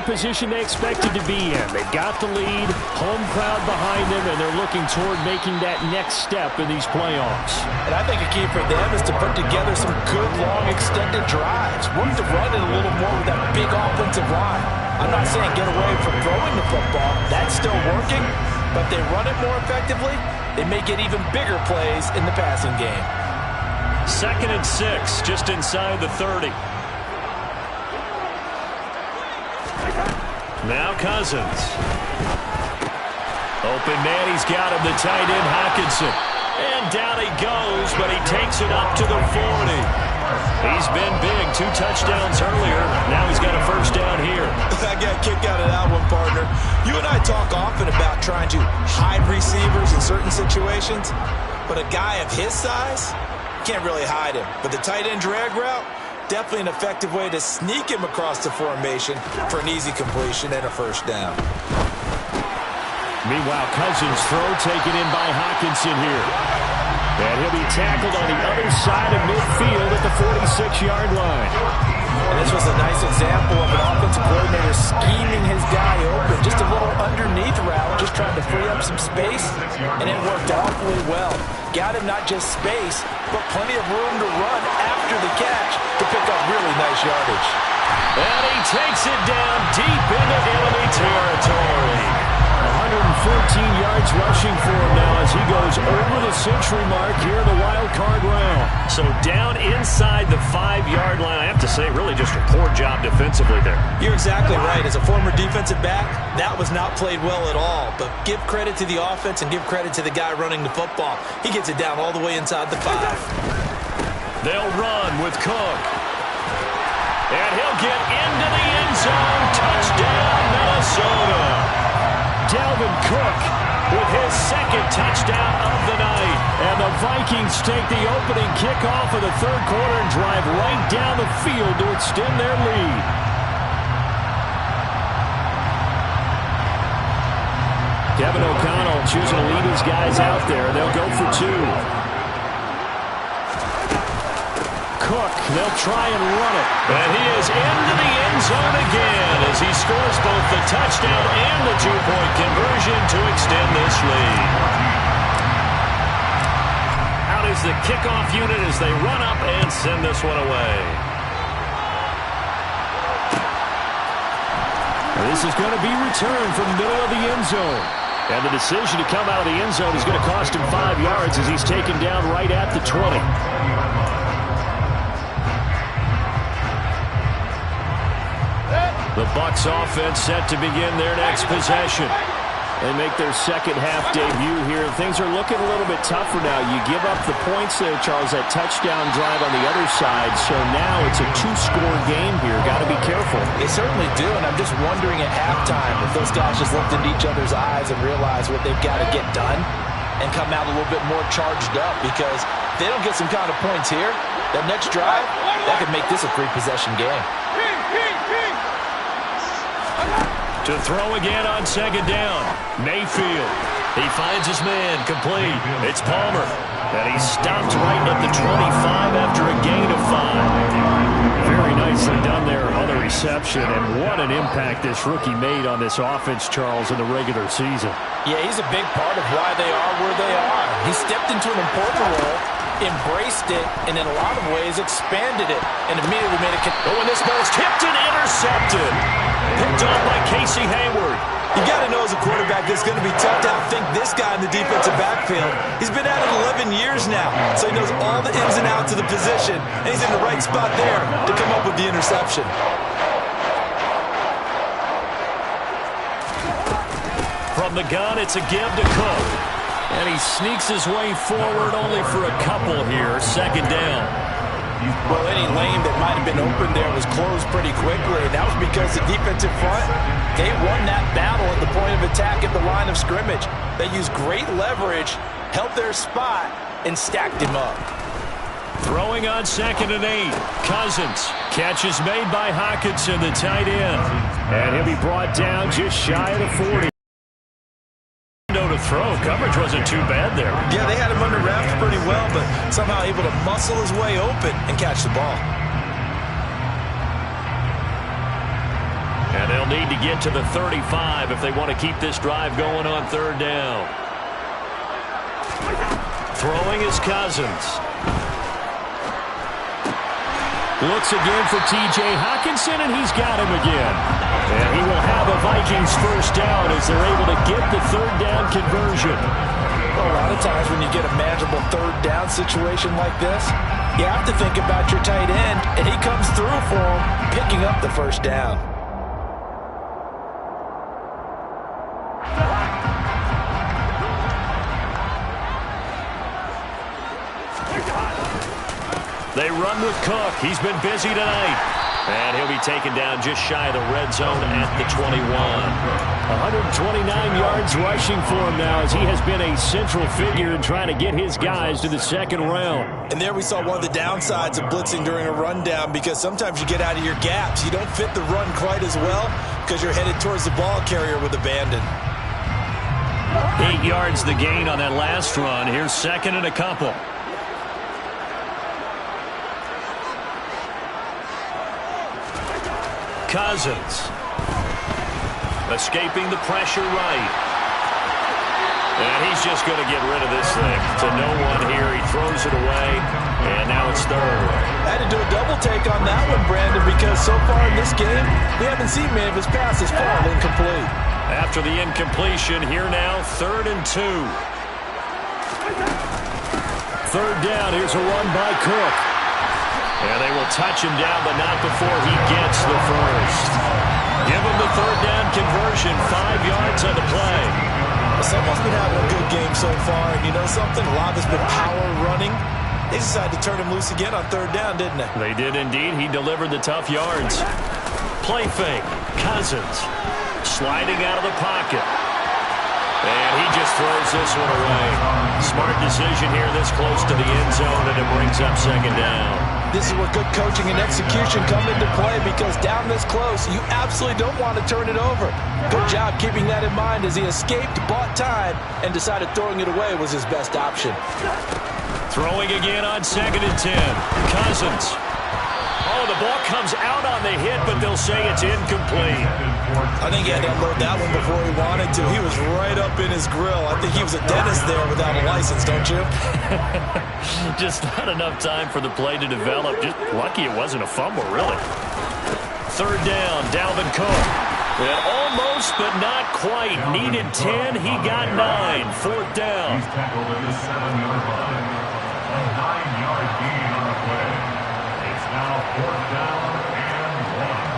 the position they expected to be in. They've got the lead, home crowd behind them, and they're looking toward making that next step in these playoffs. And I think a key for them is to put together some good, long, extended drives. Work to run it a little more with that big offensive line. I'm not saying get away from throwing the football. That's still working. But if they run it more effectively, they may get even bigger plays in the passing game. 2nd and 6, just inside the 30. Now Cousins. Open man, he's got him, the tight end Hockenson. And down he goes, but he takes it up to the 40. He's been big, 2 touchdowns earlier. Now he's got a first down here. I got a kick out of that one, partner. You and I talk often about trying to hide receivers in certain situations, but a guy of his size, can't really hide him. But the tight end drag route, definitely an effective way to sneak him across the formation for an easy completion and a first down. Meanwhile, Cousins' throw taken in by Hockenson here. And he'll be tackled on the other side of midfield at the 46-yard line. And this was a nice example of an offensive coordinator scheming his guy open. Just a little underneath route, just trying to free up some space, and it worked awfully well. Got him not just space, but plenty of room to run after the catch to pick up really nice yardage. And he takes it down deep into enemy territory. 114 yards rushing for him now as he goes over the century mark here in the wild card round. So down inside the 5-yard line. I have to say, really just a poor job defensively there. You're exactly right. As a former defensive back, that was not played well at all. But give credit to the offense and give credit to the guy running the football. He gets it down all the way inside the 5. They'll run with Cook. And he'll get into the end zone. Touchdown, Minnesota. Dalvin Cook with his 2nd touchdown of the night. And the Vikings take the opening kickoff of the 3rd quarter and drive right down the field to extend their lead. Kevin O'Connell choosing to lead his guys out there. They'll go for 2. Cook, they'll try and run it. And he is into the end zone again as he scores both the touchdown and the 2-point conversion to extend this lead. Out is the kickoff unit as they run up and send this one away. This is going to be returned from the middle of the end zone. And the decision to come out of the end zone is going to cost him 5 yards as he's taken down right at the 20. The Bucs offense set to begin their next possession. They make their second half debut here. Things are looking a little bit tougher now. You give up the points there, Charles, that touchdown drive on the other side. So now it's a 2-score game here. Got to be careful. They certainly do, and I'm just wondering at halftime if those guys just looked into each other's eyes and realized what they've got to get done and come out a little bit more charged up, because if they don't get some kind of points here, that next drive, that could make this a 3-possession game. To throw again on 2nd down. Mayfield. He finds his man complete. It's Palmer. And he's stopped right at the 25 after a gain of 5. Very nicely done there on the reception. And what an impact this rookie made on this offense, Charles, in the regular season. Yeah, he's a big part of why they are where they are. He stepped into an important role, embraced it, and in a lot of ways expanded it, and immediately made it. Oh, and this ball's tipped and intercepted. Picked off by Casey Hayward. You got to know as a quarterback it's going to be tough to outthink this guy in the defensive backfield. He's been at it 11 years now, so he knows all the ins and outs of the position, and he's in the right spot there to come up with the interception. From the gun, it's a give to Cook. And he sneaks his way forward only for a couple here. 2nd down. Well, any lane that might have been open there was closed pretty quickly. That was because the defensive front, they won that battle at the point of attack at the line of scrimmage. They used great leverage, held their spot, and stacked him up. Throwing on 2nd and 8. Cousins. Catch is made by Hockenson, the tight end. And he'll be brought down just shy of the 40. To throw. Coverage wasn't too bad there. Yeah, they had him under wraps pretty well, but somehow able to muscle his way open and catch the ball. And they'll need to get to the 35 if they want to keep this drive going on third down. Throwing is Cousins. Looks again for T.J. Hockenson, and he's got him again. And he will have a Vikings first down as they're able to get the third down conversion. Well, a lot of times when you get a manageable third down situation like this, you have to think about your tight end, and he comes through for him, picking up the first down. They run with Cook. He's been busy tonight. And he'll be taken down just shy of the red zone at the 21. 129 yards rushing for him now as he has been a central figure in trying to get his guys to the second round. And there we saw one of the downsides of blitzing during a rundown, because sometimes you get out of your gaps. You don't fit the run quite as well because you're headed towards the ball carrier with abandon. 8 yards the gain on that last run. Here's second and a couple. Cousins escaping the pressure right. And he's just going to get rid of this thing to no one here. He throws it away, and now it's third. I had to do a double take on that one, Brandon, because so far in this game, we haven't seen many of his passes fall incomplete. After the incompletion, here now, 3rd and 2. Third down, here's a run by Cook. And they will touch him down, but not before he gets the first. Give him the third down conversion, 5 yards on the play. Someone's been having a good game so far, and you know something? A lot has been power running. They decided to turn him loose again on third down, didn't they? They did indeed. He delivered the tough yards. Play fake. Cousins sliding out of the pocket. And he just throws this one away. Smart decision here this close to the end zone, and it brings up second down. This is where good coaching and execution come into play, because down this close, you absolutely don't want to turn it over. Good job keeping that in mind as he escaped, bought time, and decided throwing it away was his best option. Throwing again on 2nd and 10. Cousins. Oh, the ball comes out on the hit, but they'll say it's incomplete. I think he had to unload that one before he wanted to. He was right up in his grill. I think he was a dentist there without a license, don't you? Just not enough time for the play to develop. Just lucky it wasn't a fumble, really. Third down, Dalvin Cook. And almost, but not quite. Needed 10, he got 9. 4th down. He's tackled at the 7-yard line. A 9-yard gain on the play. It's now 4th down and 1.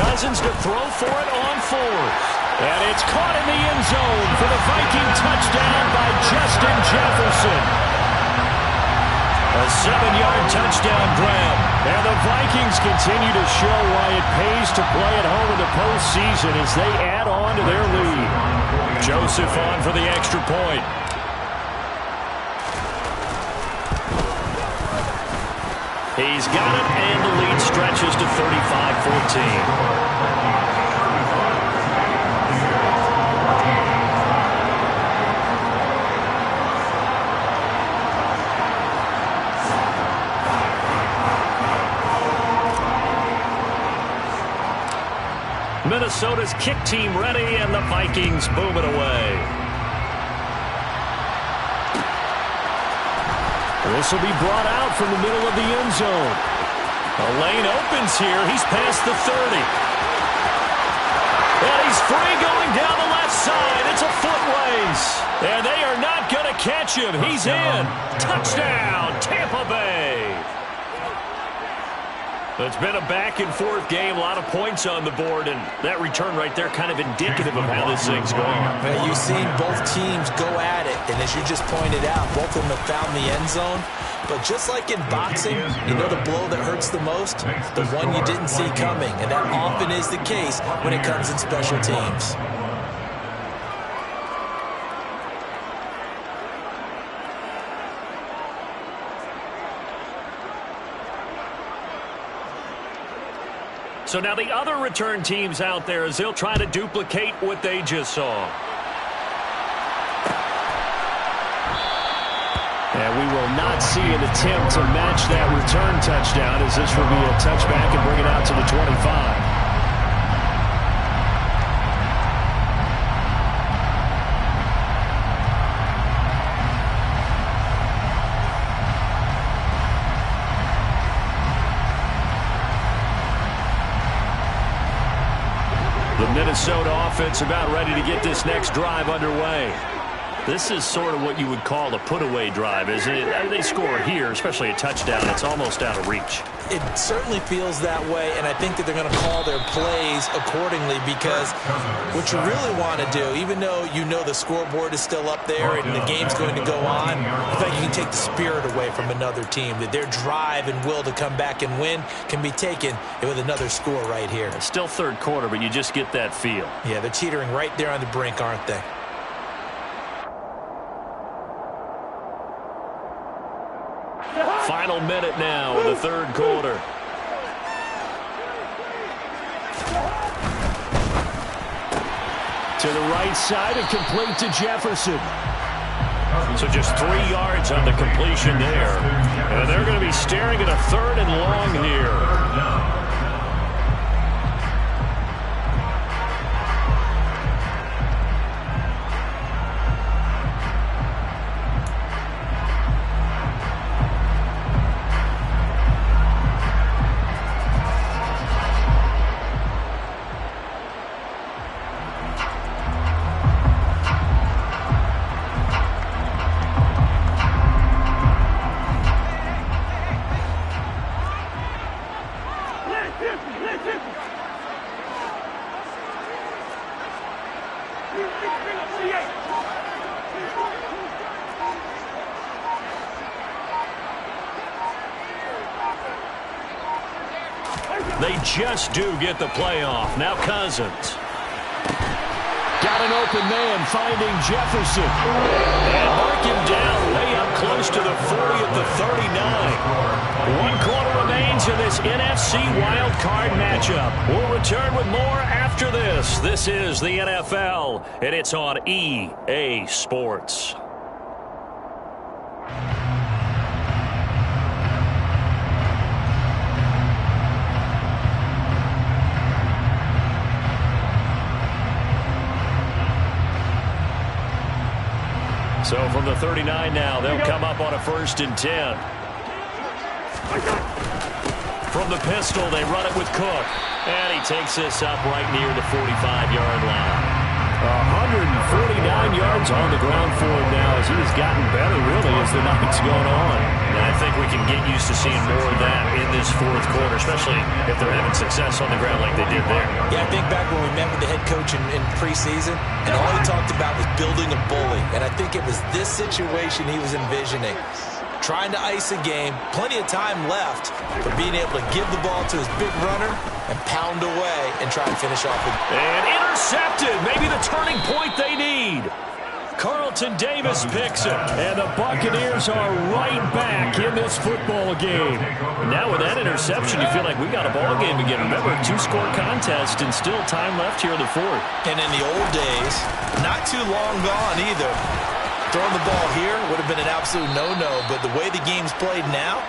Cousins to throw for it on 4th. And it's caught in the end zone for the Viking touchdown by Justin Jefferson. A 7-yard touchdown grab. And the Vikings continue to show why it pays to play at home in the postseason as they add on to their lead. Joseph on for the extra point. He's got it, and the lead stretches to 35-14. Minnesota's kick team ready, and the Vikings boom it away. This will be brought out from the middle of the end zone. A lane opens here. He's past the 30. And he's free going down the left side. It's a foot race. And they are not going to catch him. He's in. Touchdown, Tampa Bay. It's been a back-and-forth game, a lot of points on the board, and that return right there kind of indicative of how this thing's going. Well, you've seen both teams go at it, and as you just pointed out, both of them have found the end zone. But just like in boxing, you know the blow that hurts the most? The one you didn't see coming, and that often is the case when it comes in special teams. So now the other return teams out there as they'll try to duplicate what they just saw. And we will not see an attempt to match that return touchdown as this will be a touchback and bring it out to the 25. The Minnesota offense about ready to get this next drive underway. This is sort of what you would call a put-away drive, isn't it? They score here, especially a touchdown. It's almost out of reach. It certainly feels that way, and I think that they're going to call their plays accordingly because what you really want to do, even though you know the scoreboard is still up there and the game's going to go on, I think you can take the spirit away from another team, that their drive and will to come back and win can be taken with another score right here. It's still third quarter, but you just get that feel. Yeah, they're teetering right there on the brink, aren't they? Final minute now in the third quarter. To the right side and complete to Jefferson. So just 3 yards on the completion there. And they're going to be staring at a third and long here. They just do get the playoff. Now Cousins. Got an open man finding Jefferson. And mark him down way up close to the 40 at the 39. 1 quarter remains in this NFC wild card matchup. We'll return with more after this. This is the NFL, and it's on EA Sports. So from the 39 now, they'll come up on a 1st and 10. From the pistol, they run it with Cook. And he takes this up right near the 45-yard line. 149 yards on the ground for him now as he's gotten better, really, as the night's going on. And I think we can get used to seeing more of that in this fourth quarter, especially if they're having success on the ground like they did there. Yeah, I think back when we met with the head coach in preseason, and all he talked about was building a bully. And I think it was this situation he was envisioning. Trying to ice a game, plenty of time left, but being able to give the ball to his big runner and pound away and try and finish off it. And intercepted, maybe the turning point they need. Carlton Davis picks it, and the Buccaneers are right back in this football game. Now with that interception, you feel like we got a ball game again. Remember, 2-score contest and still time left here in the fourth. And in the old days, not too long gone either. Throwing the ball here would have been an absolute no-no, but the way the game's played now,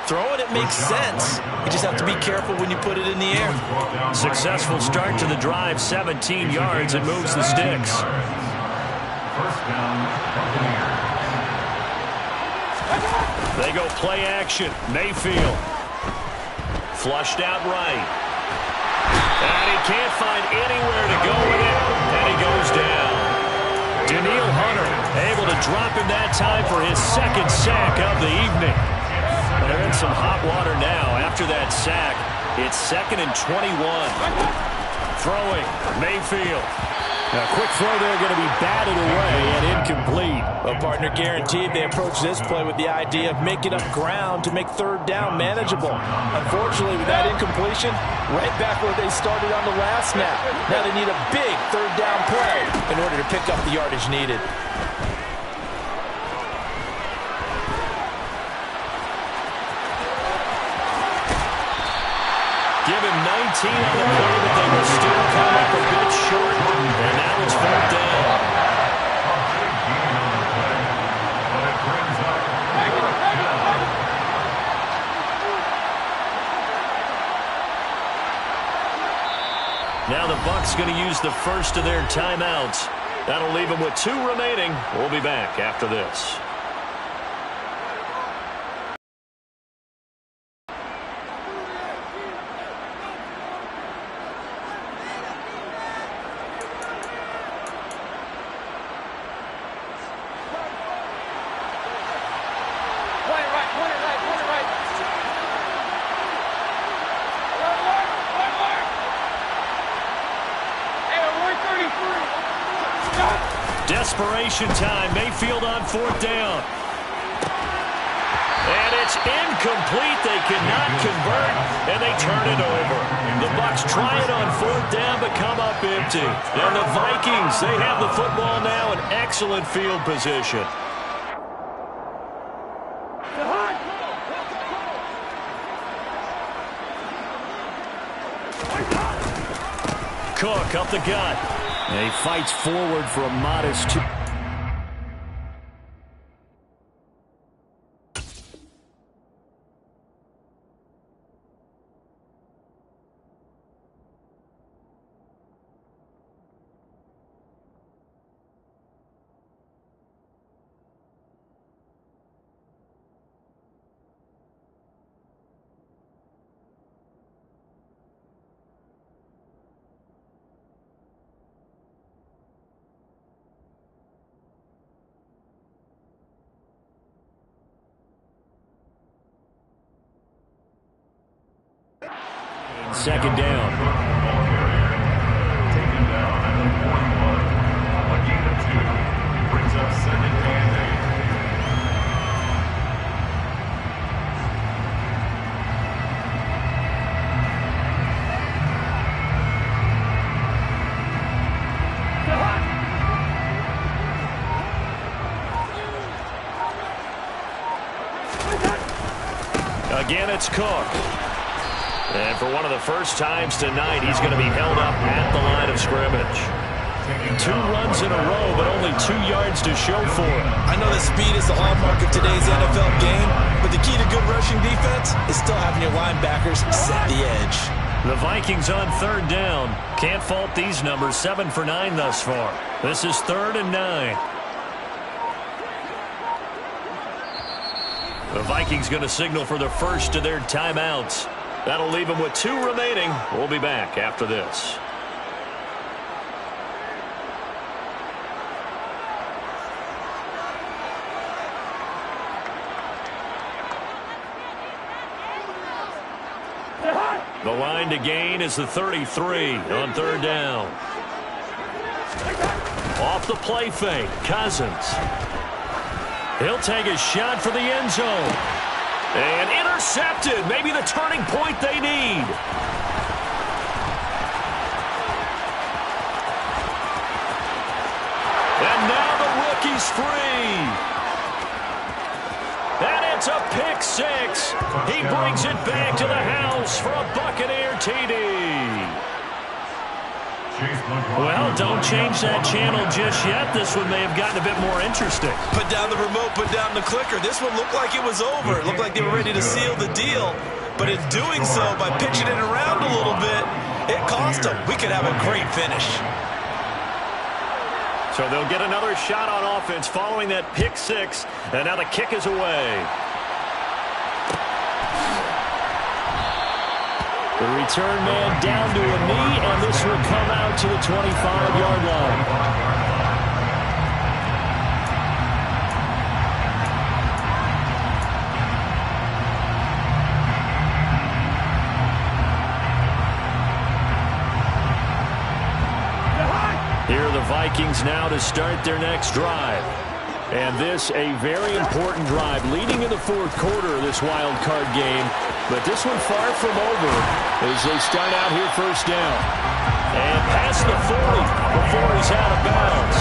throwing it makes sense. You just have to be careful when you put it in the air. Successful start to the drive, 17 yards, and moves the sticks. First down, Buccaneers. They go play action. Mayfield. Flushed out right. And he can't find anywhere to go with it, and he goes down. Daniil Hunter able to drop him that time for his 2nd sack of the evening. They're in some hot water now. After that sack, it's 2nd and 21. Throwing, Mayfield. A quick throw there going to be batted away and incomplete. Well, partner, guaranteed they approach this play with the idea of making up ground to make 3rd down manageable. Unfortunately, with that incompletion, right back where they started on the last snap. Now they need a big 3rd down play in order to pick up the yardage needed. Give him on the play, but they will still come up a bit short. And now it's 4th down. Now the Bucs going to use the first of their timeouts. That'll leave them with 2 remaining. We'll be back after this. Desperation time. Mayfield on 4th down. And it's incomplete. They cannot convert, and they turn it over. The Bucs try it on 4th down, but come up empty. And the Vikings, they have the football now in excellent field position. Cook up the gut. And he fights forward for a modest 2. Second down. Taken down at the 41. A gain of 2 brings up 2nd and 8. Again, it's Cook. And for one of the first times tonight, he's going to be held up at the line of scrimmage. 2 runs in a row, but only 2 yards to show for it. I know that speed is the hallmark of today's NFL game, but the key to good rushing defense is still having your linebackers set the edge. The Vikings on 3rd down. Can't fault these numbers. 7 for 9 thus far. This is 3rd and 9. The Vikings going to signal for the first of their timeouts. That'll leave them with 2 remaining. We'll be back after this. The line to gain is the 33 on 3rd down. Off the play fake, Cousins. He'll take a shot for the end zone. And intercepted. Maybe the turning point they need. And now the rookie's free. And it's a pick 6. He brings it back to the house for a Buccaneer TD. Well, don't change that channel just yet. This one may have gotten a bit more interesting. Put down the remote, put down the clicker. This one looked like it was over. It looked like they were ready to seal the deal. But in doing so, by pitching it around a little bit, it cost them. We could have a great finish. So they'll get another shot on offense following that pick 6. And now the kick is away. The return man down to a knee, and this will come out to the 25-yard line. Here are the Vikings now to start their next drive. And this a very important drive leading in the 4th quarter of this wild card game. But this one far from over as they start out here 1st down. And past the 40 before he's out of bounds.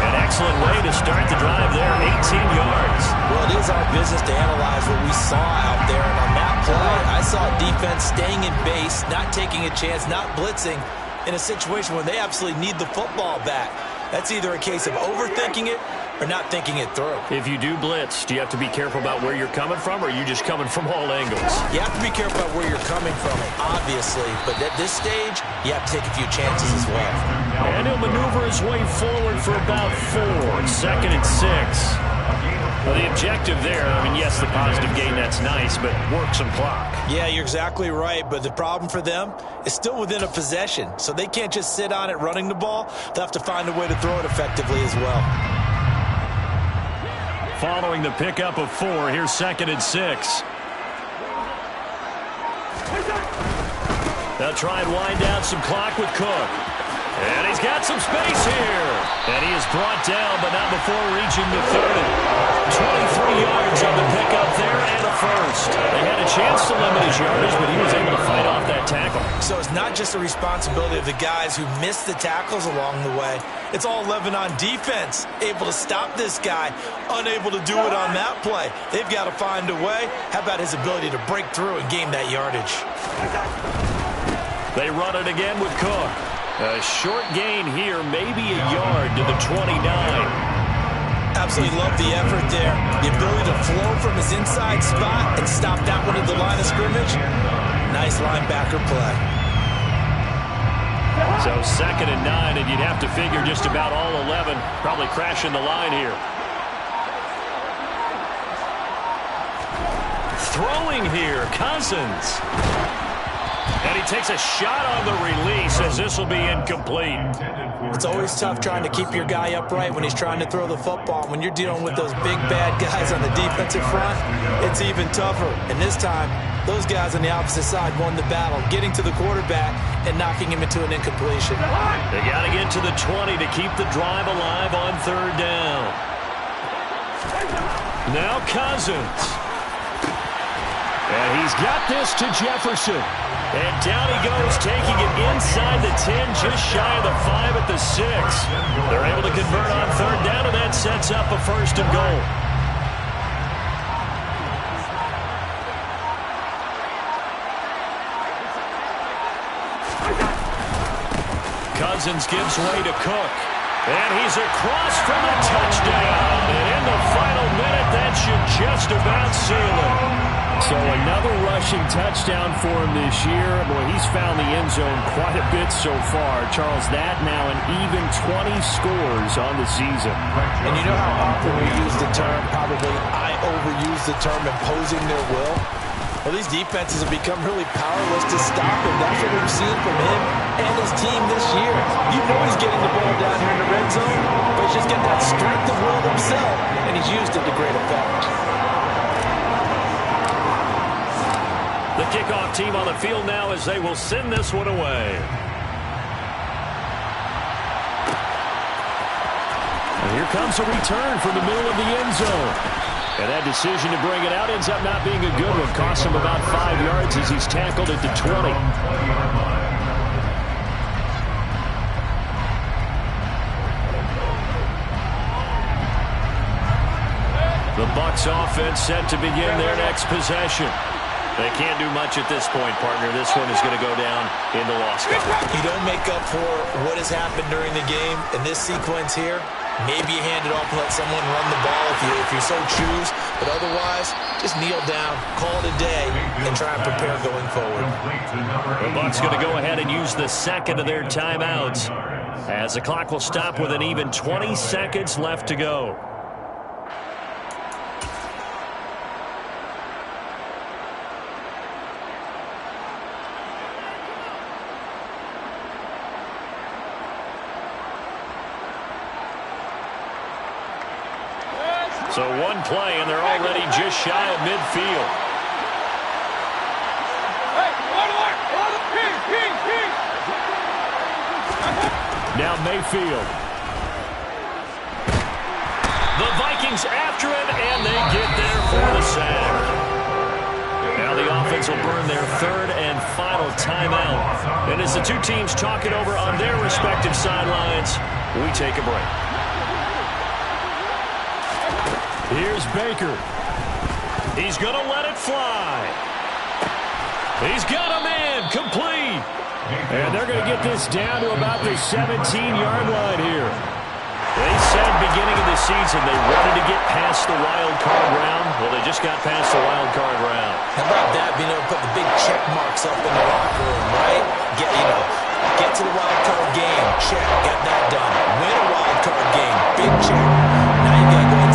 An excellent way to start the drive there, 18 yards. Well, it is our business to analyze what we saw out there. And on that play, I saw defense staying in base, not taking a chance, not blitzing in a situation where they absolutely need the football back. That's either a case of overthinking it or not thinking it through. If you do blitz, do you have to be careful about where you're coming from, or are you just coming from all angles? You have to be careful about where you're coming from, obviously. But at this stage, you have to take a few chances as well. And he'll maneuver his way forward for about 4. 2nd and 6. Well, the objective there, I mean, yes, the positive gain, that's nice, but work some clock. Yeah, you're exactly right, but the problem for them is still within a possession, so they can't just sit on it running the ball. They'll have to find a way to throw it effectively as well. Following the pickup of 4, here's 2nd and 6. They'll try and wind down some clock with Cook. And he's got some space here. And he is brought down, but not before reaching the 30. 23 yards on the pickup there and a first. They had a chance to limit his yardage, but he was able to fight off that tackle. So it's not just the responsibility of the guys who missed the tackles along the way. It's all 11 on defense, able to stop this guy, unable to do it on that play. They've got to find a way. How about his ability to break through and gain that yardage? They run it again with Cook. A short gain here, maybe a yard to the 29. Absolutely love the effort there. The ability to flow from his inside spot and stop that one at the line of scrimmage. Nice linebacker play. So 2nd and 9, and you'd have to figure just about all 11 probably crashing the line here. Throwing here, Cousins. And he takes a shot on the release as this will be incomplete. It's always tough trying to keep your guy upright when he's trying to throw the football. When you're dealing with those big, bad guys on the defensive front, it's even tougher. And this time, those guys on the opposite side won the battle, getting to the quarterback and knocking him into an incompletion. They got to get to the 20 to keep the drive alive on 3rd down. Now Cousins. And he's got this to Jefferson. And down he goes, taking it inside the 10, just shy of the 5 at the 6. They're able to convert on 3rd down, and that sets up a 1st and goal. Cousins gives way to Cook. And he's across for the touchdown. And in the final minute, that should just about seal it. So another rushing touchdown for him this year. Boy, he's found the end zone quite a bit so far. Charles, that now an even 20 scores on the season. And you know how often we use the term, probably I overuse the term, imposing their will? Well, these defenses have become really powerless to stop him. That's what we've seen from him and his team this year. You know he's getting the ball down here in the red zone, but he's just got that strength of will himself, and he's used it to great effect. The kickoff team on the field now as they will send this one away. And here comes a return from the middle of the end zone. And that decision to bring it out ends up not being a good one. Costs him about 5 yards as he's tackled at the 20. The Bucs offense set to begin their next possession. They can't do much at this point, partner. This one is going to go down in the loss column. You don't make up for what has happened during the game in this sequence here. Maybe you hand it off and let someone run the ball if you so choose. But otherwise, just kneel down, call it a day, and try and prepare going forward. The Bucs going to go ahead and use the 2nd of their timeouts as the clock will stop with an even 20 seconds left to go. So one play, and they're already just shy of midfield. Now Mayfield. The Vikings after him, and they get there for the sack. Now the offense will burn their 3rd and final timeout. And as the two teams talk it over on their respective sidelines, we take a break. Here's Baker. He's going to let it fly. He's got a man complete. And they're going to get this down to about the 17-yard line here. They said beginning of the season they wanted to get past the wild card round. Well, they just got past the wild card round. How about that, being able to put the big check marks up in the locker room, right? Get to the wild card game. Check. Got that done. Win a wild card game. Big check. Now you got to go inside.